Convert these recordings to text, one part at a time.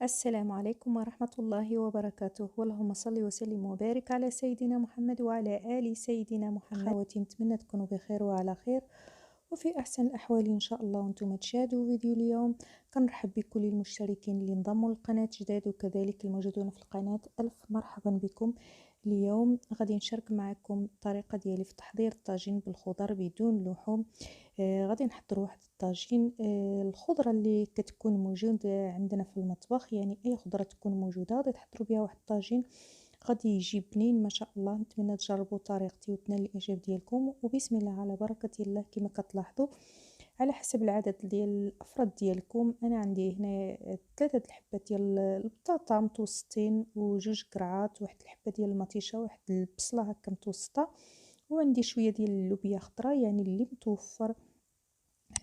السلام عليكم ورحمة الله وبركاته، اللهم صل وسلم وبارك على سيدنا محمد وعلى آل سيدنا محمد. خواتي نتمنى تكونوا بخير وعلى خير وفي أحسن الأحوال إن شاء الله. وانتم تشاهدوا فيديو اليوم، كنرحب بكل المشتركين اللي انضموا للقناة جداد وكذلك الموجودون في القناة. ألف مرحبا بكم. اليوم غادي نشارك معكم الطريقة ديالي في تحضير الطاجين بالخضر بدون لحوم. غادي نحضر واحد الطاجين. الخضره اللي كتكون موجوده عندنا في المطبخ، يعني اي خضره تكون موجوده غادي تحضروا بها واحد الطاجين غادي يجي بنين ما شاء الله. نتمنى تجربوا طريقتي وتنال الاعجاب ديالكم، وبسم الله على بركه الله. كما كتلاحظوا على حسب العدد ديال الافراد ديالكم، انا عندي هنا 3 الحبات ديال البطاطا متوسطين وجوج قرعات، واحد الحبه ديال المطيشه، واحد البصله هكا متوسطه، وعندي شويه ديال اللوبيا خضراء يعني اللي متوفر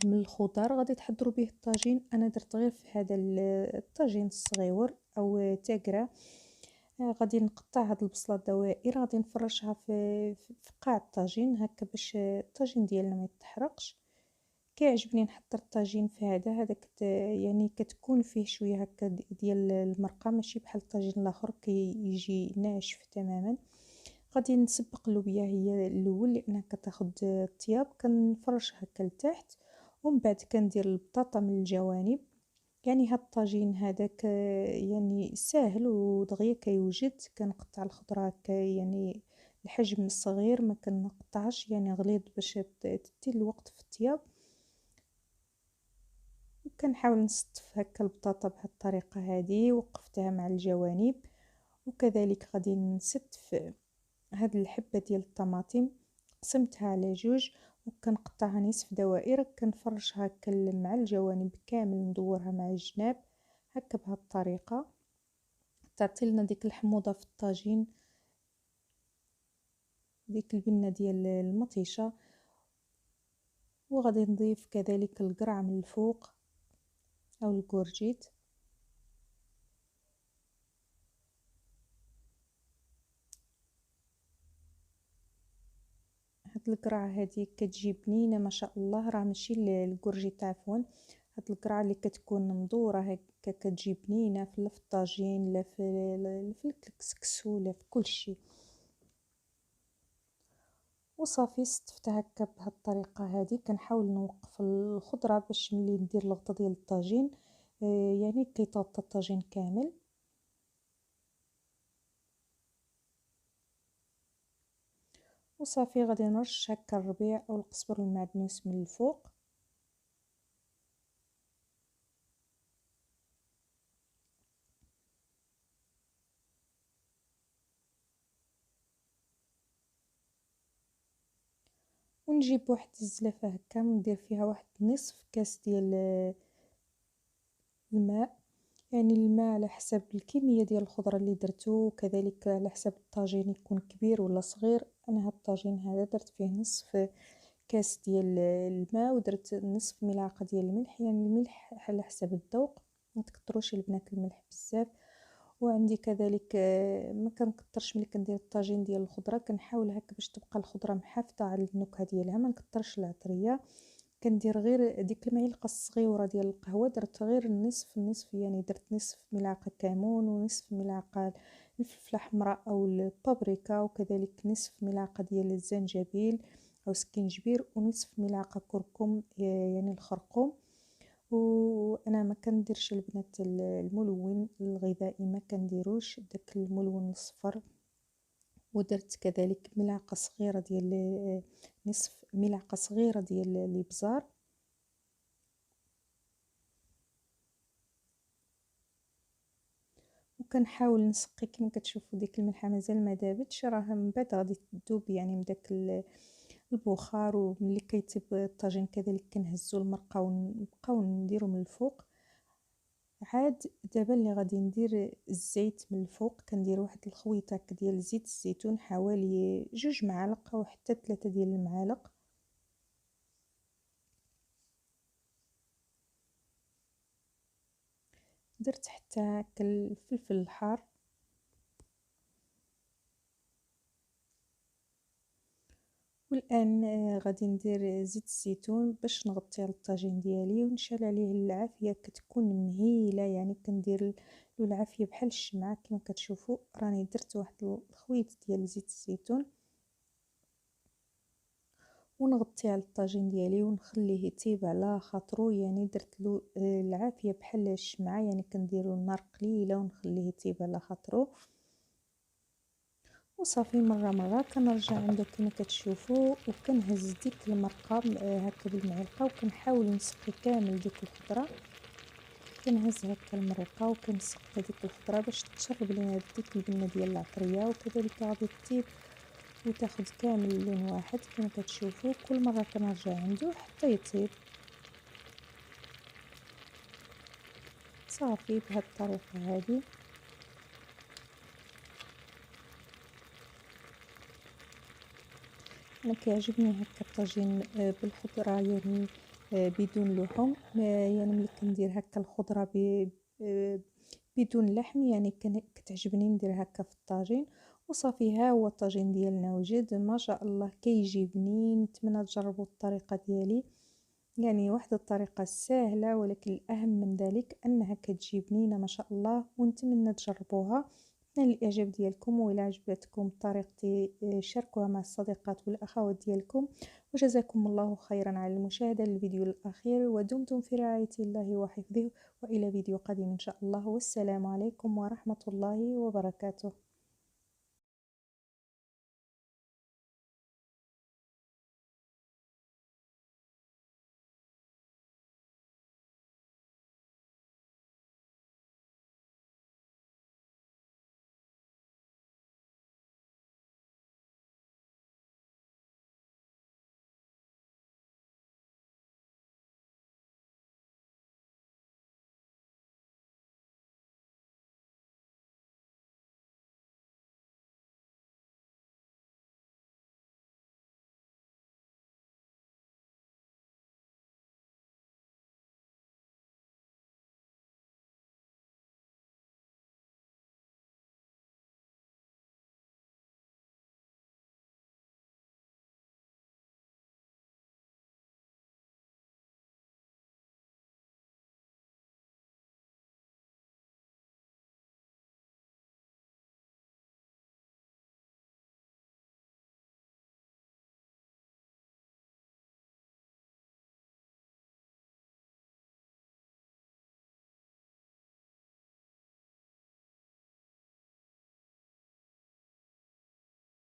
من الخضر. غادي تحضروا به الطاجين. انا درت غير في هذا الطاجين الصغيور او تاقرا. غادي نقطع هاد البصله دوائر، غادي نفرشها في قاع الطاجين هكا باش الطاجين ديالنا ما يتحرقش. كيعجبني نحضر الطاجين في هذا يعني كتكون فيه شويه هكا ديال المرقه، ماشي بحال الطاجين الاخر كيجي ناشف تماما. غادي نسبق اللوبيا هي الاول لانها كتاخذ الطياب، كنفرش هكا لتحت، ومن بعد كندير البطاطا من الجوانب. يعني هاد الطاجين هذاك يعني ساهل ودغيا كيوجد. كنقطع الخضره هكا يعني الحجم الصغير، ما كنقطعش يعني غليظ باش تدي الوقت في الطياب. وكنحاول نستف هكا البطاطا بهاد الطريقه هذه، وقفتها مع الجوانب. وكذلك غادي نستف هاد الحبة ديال الطماطم، قسمتها على جوج وكنقطعها نصف دوائر، كنفرشها هكا مع الجوانب كامل، ندورها مع الجناب هكا بهاد الطريقة. تعطي لنا ديك الحموضة في الطاجين، ديك البنة ديال المطيشة. وغادي نضيف كذلك القرع من الفوق او الكورجيت. هاد القرعه هذه كتجي بنينه ما شاء الله، راه ماشي الكورجيت عفوا. هاد القرعه اللي كتكون مدوره هكا كتجي بنينه في الطاجين لا في الكسكسو لا في كل شيء. وصافي استفتها هكا بهاد الطريقه هذه. كنحاول نوقف الخضره باش ملي ندير الغطا ديال الطاجين يعني كيطوط الطاجين كامل. وصافي غادي نرش هكا الربيع او القزبر والمعدنوس من الفوق. ونجيب واحد الزلافه هكا ندير فيها واحد نصف كاس ديال الماء، يعني الماء على حسب الكميه ديال الخضره اللي درتو، وكذلك على حسب الطاجين يكون كبير ولا صغير. انا هاد الطاجين هذا درت فيه نصف كاس ديال الماء، ودرت نصف ملعقه ديال الملح، يعني الملح على حسب الذوق، ما تكتروش البنات الملح بزاف. وعندي كذلك ما كنكترش ملي كندير الطاجين ديال الخضره، كنحاول هكا باش تبقى الخضره محافظه على النكهه ديالها، ما نكترش العطريه. كندير غير ديك المعلقه الصغيره ديال القهوه، درت غير النصف يعني درت نصف ملعقه كمون ونصف ملعقه الفلفله حمراء او البابريكا، وكذلك نصف ملعقه ديال الزنجبيل او سكينجبير، ونصف ملعقه كركم يعني الخرقوم. وانا ما كنديرش البنات الملون الغذائي، ما كنديروش داك الملون الصفر. ودرت كذلك ملعقه صغيره ديال نصف ملعقه صغيره ديال الابزار. وكنحاول نسقي كما كتشوفوا ديك الملحه مازال ما دابتش، راه من بعد غادي تذوب يعني من داك البخار. وملي كيطيب الطاجين كذلك كنهزو المرقه ونبقاو نديرو من الفوق. عاد دابا اللي غادي ندير الزيت من الفوق، كندير واحد الخويطه ديال زيت الزيتون، حوالي 2 معالق او حتى 3 ديال المعالق. درت حتى هكا الفلفل الحار، والآن غادي ندير زيت الزيتون باش نغطي على الطاجين ديالي ونشعل عليه العافية كتكون مهيلة، يعني كندير له العافية بحال الشمعة كما كتشوفوا. راني درت واحد الخويط ديال زيت الزيتون ونغطي على الطاجين ديالي ونخليه يطيب على خاطرو، يعني درت له العافية بحال الشمعة، يعني كنديرو النار قليلة ونخليه يطيب على خاطرو وصافي. مرة كنرجع عنده كما كتشوفوا وكنهز ديك المرقة هكا بالمعلقة وكنحاول نسقي كامل ديك الخضرة. كنهز هكا المرقة وكنسقي ديك الخضرة باش تشرب لينا ديك البنة ديال العطرية، وكذلك غادي تطيب وتاخد كامل لون واحد كما كتشوفوا. كل مرة كنرجع عنده حتى يطيب. صافي بهاد الطريقة هذه. انا كيعجبني هكا الطاجين بالخضره، يعني بدون لحوم. يعني ملي كندير هكا الخضره بدون لحم، يعني كتعجبني ندير هكا في الطاجين. وصافي ها هو الطاجين ديالنا وجد ما شاء الله كيجي بنين. نتمنى تجربوا الطريقه ديالي، يعني واحد الطريقه سهله ولكن الاهم من ذلك انها كتجي بنينه ما شاء الله، ونتمنى تجربوها. نال الاعجاب ديالكم، والى عجبتكم طريقتي شاركوها مع الصديقات والاخوات ديالكم. وجزاكم الله خيرا على المشاهده للفيديو الاخير، ودمتم في رعايه الله وحفظه، والى فيديو قادم ان شاء الله، والسلام عليكم ورحمه الله وبركاته.